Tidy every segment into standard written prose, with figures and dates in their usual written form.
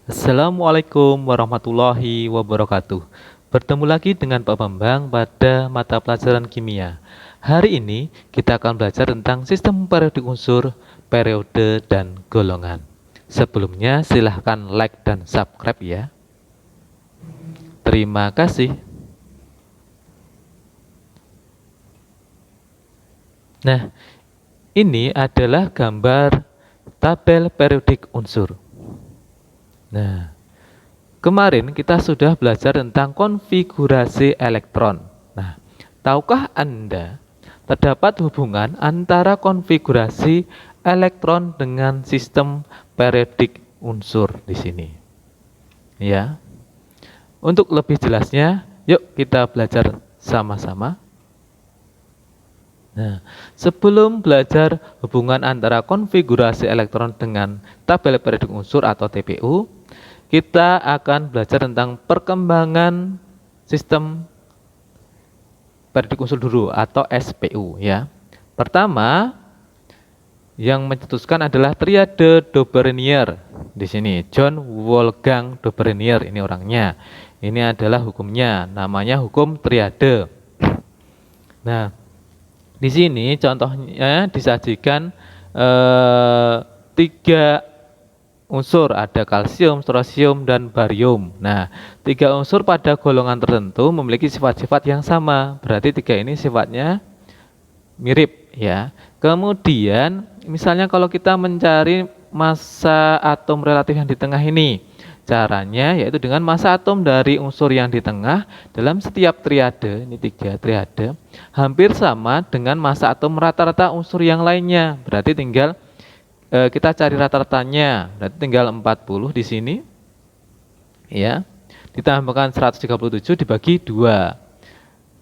Assalamualaikum warahmatullahi wabarakatuh. Bertemu lagi dengan Pak Bambang pada mata pelajaran kimia. Hari ini kita akan belajar tentang sistem periodik unsur, periode, dan golongan. Sebelumnya silahkan like dan subscribe ya. Terima kasih. Nah, ini adalah gambar tabel periodik unsur. Nah, kemarin kita sudah belajar tentang konfigurasi elektron. Nah, tahukah Anda terdapat hubungan antara konfigurasi elektron dengan sistem periodik unsur di sini? Ya. Untuk lebih jelasnya, yuk kita belajar sama-sama. Nah, sebelum belajar hubungan antara konfigurasi elektron dengan tabel periodik unsur atau TPU, kita akan belajar tentang perkembangan sistem periodik unsur dulu atau SPU ya. Pertama, yang mencetuskan adalah triade Dobereinier. Di sini John Wolfgang Dobereinier ini orangnya. Ini adalah hukumnya, namanya hukum triade. Nah, di sini contohnya disajikan 3 unsur, ada kalsium, strosium, dan barium. Nah, 3 unsur pada golongan tertentu memiliki sifat-sifat yang sama. Berarti 3 ini sifatnya mirip ya. Kemudian, misalnya kalau kita mencari massa atom relatif yang di tengah ini, caranya yaitu dengan massa atom dari unsur yang di tengah dalam setiap triade, ini 3 triade, hampir sama dengan massa atom rata-rata unsur yang lainnya. Berarti tinggal kita cari rata-ratanya, berarti tinggal 40 di sini, ya, ditambahkan 137 dibagi 2,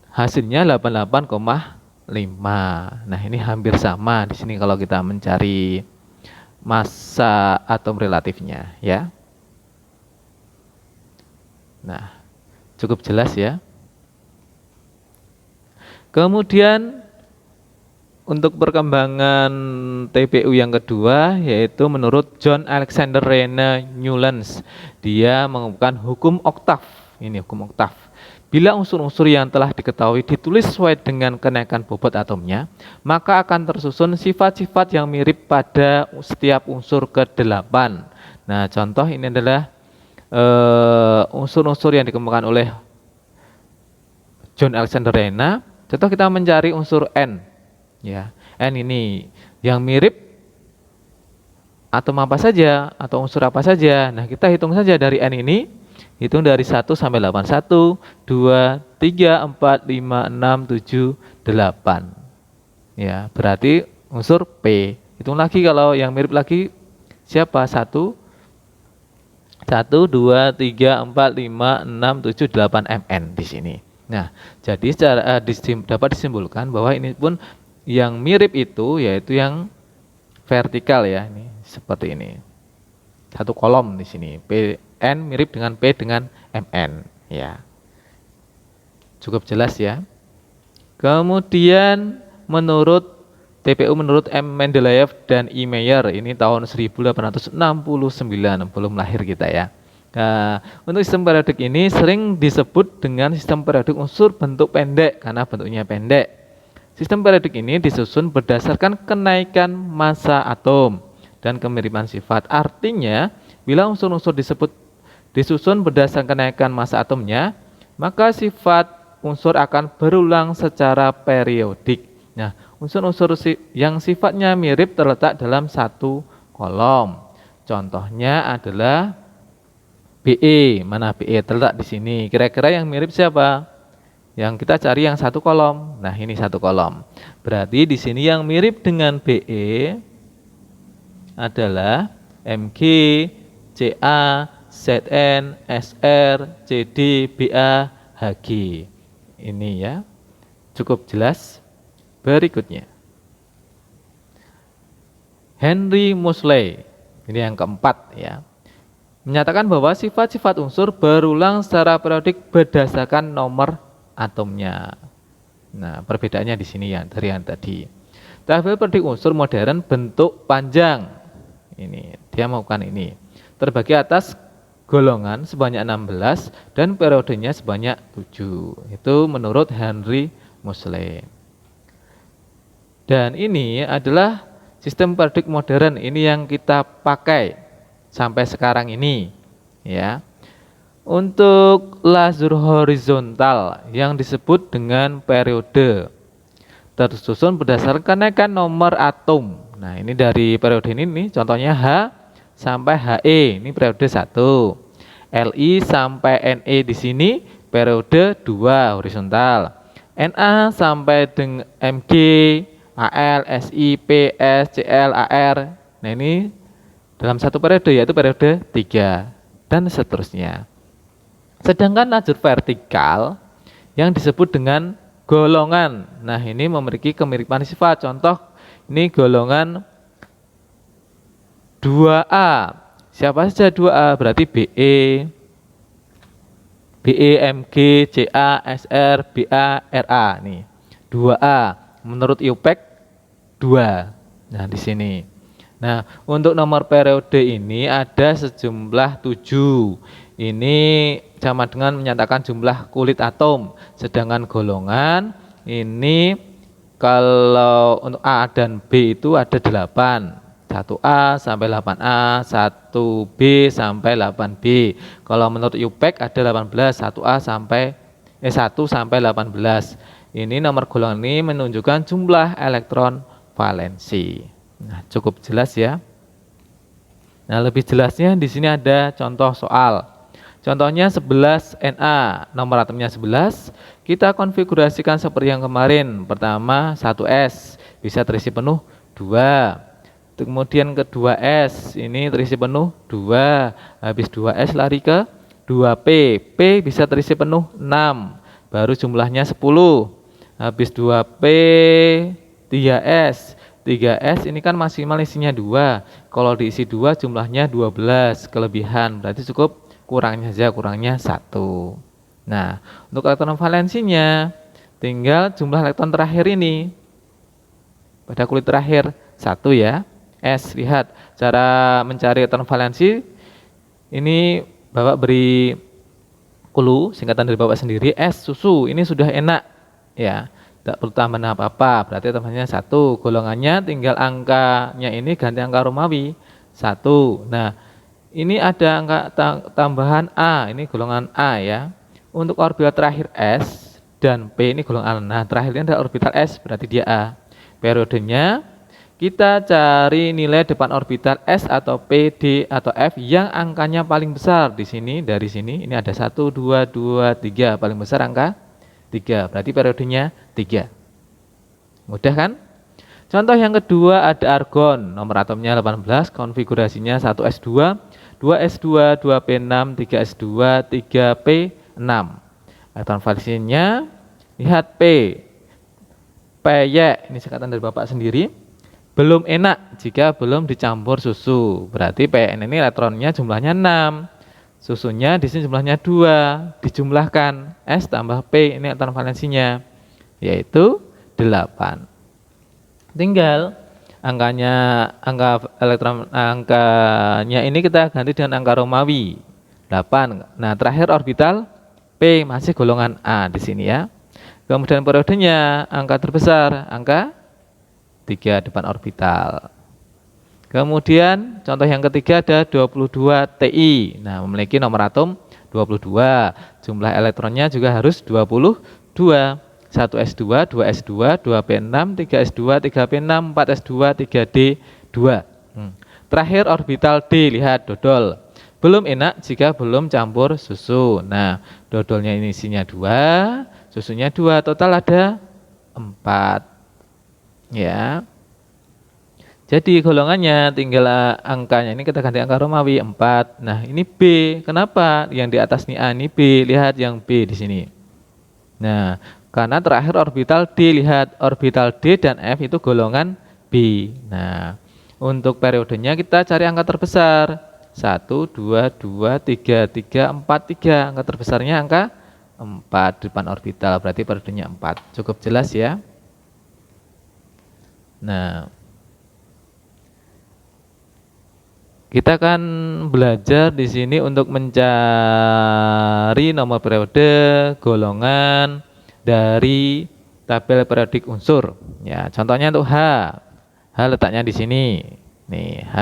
hasilnya 88,5. Nah, ini hampir sama di sini kalau kita mencari massa atom relatifnya, ya. Nah, cukup jelas ya. Kemudian untuk perkembangan TPU yang kedua yaitu menurut John Alexander Rene Newlands. Dia mengungkapkan hukum oktav. Ini hukum oktav. Bila unsur-unsur yang telah diketahui ditulis sesuai dengan kenaikan bobot atomnya, maka akan tersusun sifat-sifat yang mirip pada setiap unsur ke-8. Nah, contoh ini adalah unsur-unsur yang dikembangkan oleh John Alexander Rene. Contoh kita mencari unsur N. Ya, N ini yang mirip atom apa saja atau unsur apa saja. Nah, kita hitung saja dari N ini, hitung dari 1 sampai 8. 1, 2, 3, 4, 5, 6, 7, 8. Ya, berarti unsur P. Hitung lagi kalau yang mirip lagi siapa? 1, 2, 3, 4, 5, 6, 7, 8 Mn di sini. Nah, jadi secara dapat disimpulkan bahwa ini pun yang mirip itu yaitu yang vertikal ya, ini seperti ini. Satu kolom di sini. Pn mirip dengan P dengan Mn ya. Cukup jelas ya. Kemudian menurut TPU menurut M. Mendeleev dan E. Mayer, ini tahun 1869, belum lahir kita ya. Nah, untuk sistem periodik ini sering disebut dengan sistem periodik unsur bentuk pendek karena bentuknya pendek. Sistem periodik ini disusun berdasarkan kenaikan massa atom dan kemiripan sifat. Artinya, bila unsur-unsur disusun berdasarkan kenaikan massa atomnya, maka sifat unsur akan berulang secara periodik. Nah, unsur-unsur yang sifatnya mirip terletak dalam satu kolom. Contohnya adalah Be. Mana Be? Terletak di sini. Kira-kira yang mirip siapa? Yang kita cari yang satu kolom. Nah, ini satu kolom. Berarti di sini yang mirip dengan Be adalah Mg, Ca, Zn, Sr, Cd, Ba, Hg. Ini ya. Cukup jelas. Berikutnya. Henry Moseley. Ini yang keempat ya. Menyatakan bahwa sifat-sifat unsur berulang secara periodik berdasarkan nomor atomnya. Nah, perbedaannya di sini ya dari yang tadi. Tabel periodik unsur modern bentuk panjang. Ini dia melakukan ini. Terbagi atas golongan sebanyak 16 dan periodenya sebanyak 7. Itu menurut Henry Moseley. Dan ini adalah sistem periodik modern, ini yang kita pakai sampai sekarang ini, ya. Untuk lasur horizontal yang disebut dengan periode tersusun berdasarkan kenaikan nomor atom. Nah, ini dari periode ini nih, contohnya H sampai HE, ini periode 1. LI sampai NE di sini periode 2 horizontal. NA sampai dengan MG, AL, SI, PS, CL, AR. Nah, ini dalam satu periode, yaitu periode 3 dan seterusnya. Sedangkan lajur vertikal yang disebut dengan golongan. Nah, ini memiliki kemiripan sifat. Contoh, ini golongan 2A. Siapa saja 2A? Berarti BE, MG, CA, SR, BA, RA. Nih, 2A. Menurut IUPAC 2. Nah, di sini. Nah, untuk nomor periode ini ada sejumlah 7. Ini sama dengan menyatakan jumlah kulit atom. Sedangkan golongan ini kalau untuk A dan B itu ada 8. 1A sampai 8A, 1B sampai 8B. Kalau menurut IUPAC ada 18, 1A sampai 1 sampai 18. Ini nomor golongan ini menunjukkan jumlah elektron valensi. Nah, cukup jelas ya. Nah, lebih jelasnya di sini ada contoh soal. Contohnya 11 Na, nomor atomnya 11. Kita konfigurasikan seperti yang kemarin. Pertama 1S, bisa terisi penuh 2. Kemudian ke 2S, ini terisi penuh 2. Habis 2S lari ke 2P. P bisa terisi penuh 6. Baru jumlahnya 10. Habis 2P 3S. 3S ini kan maksimal isinya 2. Kalau diisi 2 jumlahnya 12, kelebihan. Berarti cukup kurangnya saja, kurangnya 1. Nah, untuk elektron valensinya tinggal jumlah elektron terakhir ini. Pada kulit terakhir 1 ya. S, lihat cara mencari elektron valensi. Ini Bapak beri clue, singkatan dari Bapak sendiri. S, susu, ini sudah enak ya. Tidak perlu tambahan apa-apa, berarti tambahnya 1. Golongannya tinggal angkanya ini ganti angka Romawi 1. Nah, ini ada angka tambahan A, ini golongan A ya. Untuk orbital terakhir S dan P ini golongan A. Nah, terakhirnya adalah orbital S, berarti dia A. Periodenya kita cari nilai depan orbital S atau P, D atau F yang angkanya paling besar di sini. Dari sini ini ada 1, 2, 2, 3, paling besar angka 3, berarti periodenya 3. Mudah kan? Contoh yang kedua ada argon, nomor atomnya 18, konfigurasinya 1S2, 2S2, 2P6, 3S2, 3P6. Elektron valensinya, lihat P, PY, ini singkatan dari Bapak sendiri. Belum enak jika belum dicampur susu, berarti PN ini elektronnya jumlahnya 6. Susunya di sini jumlahnya 2, dijumlahkan S tambah P, ini elektron valensinya, yaitu 8. Tinggal angkanya ini kita ganti dengan angka Romawi 8. Nah, terakhir orbital P masih golongan A di sini ya. Kemudian periodenya angka terbesar, angka 3 depan orbital. Kemudian contoh yang ketiga ada 22 Ti. Nah, memiliki nomor atom 22. Jumlah elektronnya juga harus 22. 1S2, 2S2, 2P6, 3S2, 3P6, 4S2, 3D2. Terakhir orbital D, lihat dodol. Belum enak jika belum campur susu. Nah, dodolnya ini isinya 2, susunya 2, total ada 4. Ya. Jadi golongannya tinggal angkanya ini kita ganti angka Romawi 4. Nah, ini B. Kenapa? Yang di atas ini A, ini B. Lihat yang B di sini. Nah, karena terakhir orbital D, lihat orbital D dan F itu golongan B. Nah, untuk periodenya kita cari angka terbesar. 1, 2, 2, 3, 3, 4, 3. Angka terbesarnya angka 4 di depan orbital, berarti periodenya 4. Cukup jelas ya. Nah, Kita akan belajar di sini untuk mencari nomor periode golongan dari tabel periodik unsur. Ya, contohnya untuk H. H letaknya di sini. Nih, H.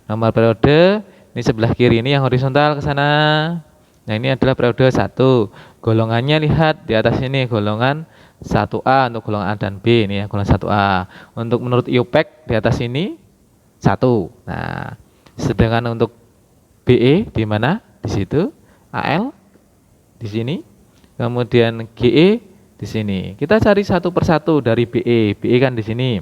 Nomor periode ini sebelah kiri ini yang horizontal ke sana. Nah, ini adalah periode 1. Golongannya lihat di atas ini golongan 1A untuk golongan A dan B ini ya, golongan 1A. Untuk menurut IUPAC di atas ini 1. Nah, sedangkan untuk BE di mana? Di situ. AL di sini. Kemudian GE di sini. Kita cari satu persatu dari BE. BE kan di sini.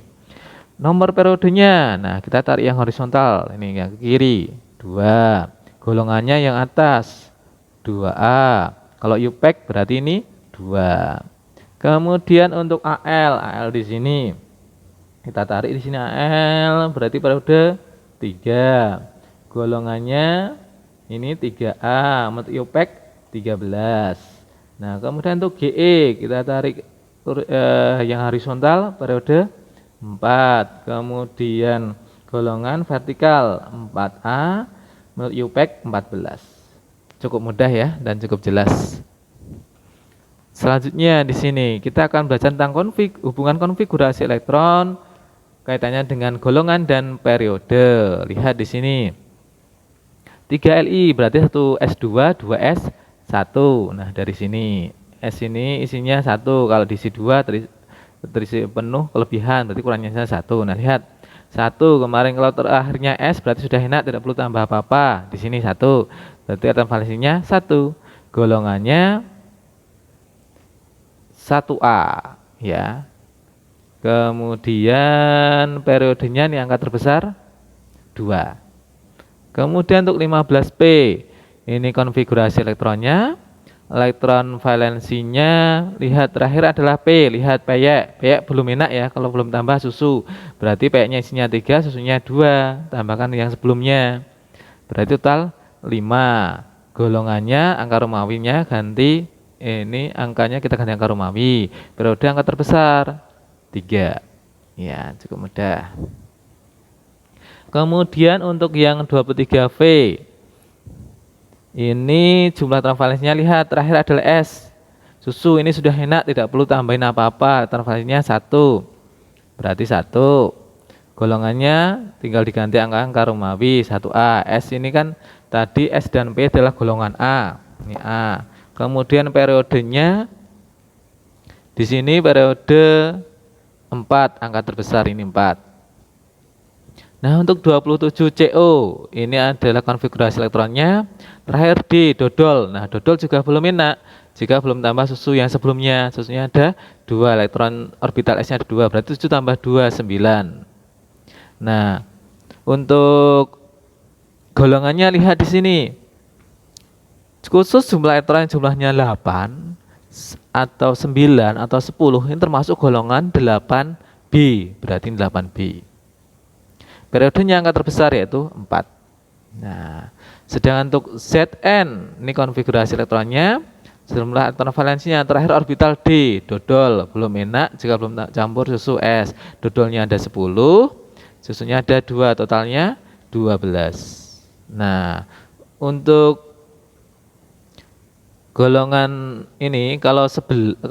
Nomor periodenya. Nah, kita tarik yang horizontal. Ini yang ke kiri. 2. Golongannya yang atas. 2A. Kalau IUPAC berarti ini 2. Kemudian untuk AL. AL di sini. Kita tarik di sini AL. Berarti periode 3. Golongannya ini 3A, untuk IUPAC 13. Nah, kemudian untuk GE kita tarik yang horizontal periode 4. Kemudian golongan vertikal 4A, menurut IUPAC 14. Cukup mudah ya dan cukup jelas. Selanjutnya di sini kita akan belajar tentang hubungan konfigurasi elektron kaitannya dengan golongan dan periode. Lihat di sini. 3Li berarti 1S2, 2S1. Nah, dari sini S ini isinya 1. Kalau diisi 2 terisi penuh kelebihan, berarti kurangnya 1. Nah, lihat. 1 kemarin kalau terakhirnya S berarti sudah enak, tidak perlu tambah apa-apa. Di sini 1. Berarti arti valensinya 1. Golongannya 1A, ya. Kemudian periodenya ini angka terbesar 2. Kemudian untuk 15P, ini konfigurasi elektronnya. Elektron valensinya, lihat terakhir adalah P, lihat peyek. Peyek belum enak ya, kalau belum tambah susu. Berarti peyeknya isinya 3, susunya 2, tambahkan yang sebelumnya. Berarti total 5. Golongannya, angka Romawinya ganti, ini angkanya kita ganti angka Romawi. Periode angka terbesar 3. Ya, cukup mudah. Kemudian untuk yang 23V, ini jumlah valensinya lihat terakhir adalah S. Susu ini sudah enak, tidak perlu tambahin apa-apa. Valensinya 1. Berarti 1. Golongannya tinggal diganti angka Romawi 1A. S ini kan tadi S dan P adalah golongan A. Ini A. Kemudian periodenya di sini periode 4, angka terbesar ini 4. Nah, untuk 27CO ini adalah konfigurasi elektronnya. Terakhir D, dodol. Nah, dodol juga belum enak jika belum tambah susu yang sebelumnya. Susunya ada 2, elektron orbital S-nya ada 2, berarti 7 tambah 2, 9. Nah, untuk golongannya lihat di sini. Khusus jumlah elektron yang jumlahnya 8 atau 9 atau 10 ini termasuk golongan 8B, berarti 8B. Periodenya angka terbesar yaitu 4. Nah, sedangkan untuk Zn ini konfigurasi elektronnya, jumlah elektron valensinya terakhir orbital D, dodol, belum enak jika belum campur susu S. Dodolnya ada 10, susunya ada 2, totalnya 12. Nah, untuk golongan ini kalau 12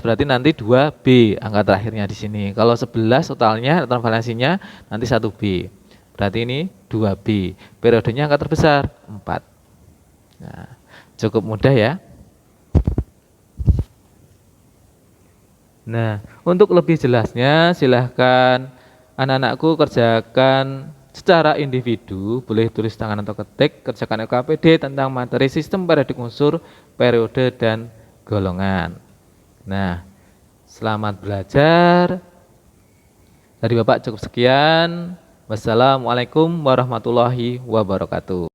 berarti nanti 2B angka terakhirnya di sini. Kalau 11 totalnya elektron valensinya nanti 1B. Berarti ini 2B. Periodenya angka terbesar 4. Nah, cukup mudah ya. Nah, untuk lebih jelasnya silahkan anak-anakku kerjakan secara individu, boleh tulis tangan atau ketik, kerjakan LKPD tentang materi sistem periodik unsur, periode, dan golongan. Nah, selamat belajar. Dari Bapak cukup sekian. Wassalamualaikum warahmatullahi wabarakatuh.